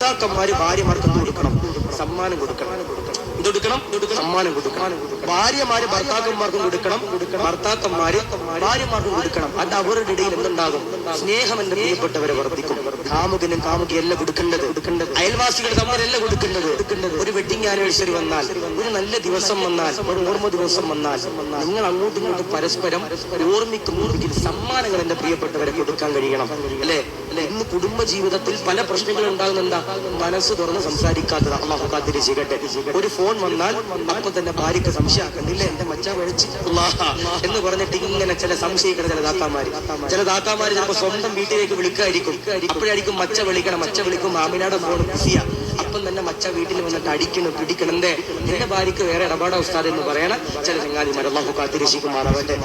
ഭർത്താക്കന്മാര് ഭാര്യമാർക്ക് കൊടുക്കണം, സമ്മാനം കൊടുക്കണം. എന്തൊടുക്കണം? സമ്മാനം കൊടുക്കണം. ഭാര്യമാര് ഭർത്താക്കന്മാർക്കും കൊടുക്കണം, ഭർത്താക്കന്മാര് ഭാര്യമാർക്കും കൊടുക്കണം. അത് അവരുടെ ഇടയിൽ എന്തുണ്ടാകും? സ്നേഹം എന്റെ പ്രിയപ്പെട്ടവരെ വർദ്ധിക്കും. കാമുകനും കാമുകിയല്ല കൊടുക്കേണ്ടത്, അയൽവാസികൾ തമ്മിലല്ല കൊടുക്കേണ്ടത്. ഒരു വെഡിങ് ആനിവേഴ്സറി വന്നാൽ, ഒരു നല്ല ദിവസം വന്നാൽ, ഒരു ഓർമ്മ ദിവസം വന്നാൽ നിങ്ങൾ അങ്ങോട്ടും ഇങ്ങോട്ടും പരസ്പരം ഓർമ്മിക്കുന്നുണ്ടെങ്കിൽ സമ്മാനങ്ങൾ എന്റെ പ്രിയപ്പെട്ടവരെ കൊടുക്കാൻ കഴിയണം. അല്ലെ? ഇന്ന് കുടുംബ ജീവിതത്തിൽ പല പ്രശ്നങ്ങളും ഉണ്ടാകുന്നുണ്ടാ? മനസ്സ് തുറന്ന് സംസാരിക്കാത്തത്. അള്ളാഹു കാത്തിരക്ഷിക്കട്ടെ. ഒരു ഫോൺ വന്നാൽ അപ്പൊ തന്നെ ഭാര്യക്ക് സംശയമാക്കുന്നില്ല, എന്റെ മച്ച വിളിച്ച് എന്ന് പറഞ്ഞിട്ട് ഇങ്ങനെ ചില സംശയിക്കുന്ന ചില താത്താമാര് ചിലപ്പോ സ്വന്തം വീട്ടിലേക്ക് വിളിക്കായിരിക്കും. അപ്പോഴായിരിക്കും മച്ച വിളിക്കണം. മച്ച വിളിക്കും, മാമിനാടെ ഫോൺ ബിസിയാ. അപ്പം തന്നെ മച്ച വീട്ടിൽ വന്നിട്ട് അടിക്കണം, പിടിക്കണം. എന്റെ ഭാര്യക്ക് വേറെ ഇടപാടാ ഉസ്താദ് എന്ന് പറയണം ചില ചങ്ങാതിമാർ. അള്ളാഹു കാത്തിരക്ഷിക്കുമാറാവട്ടെ.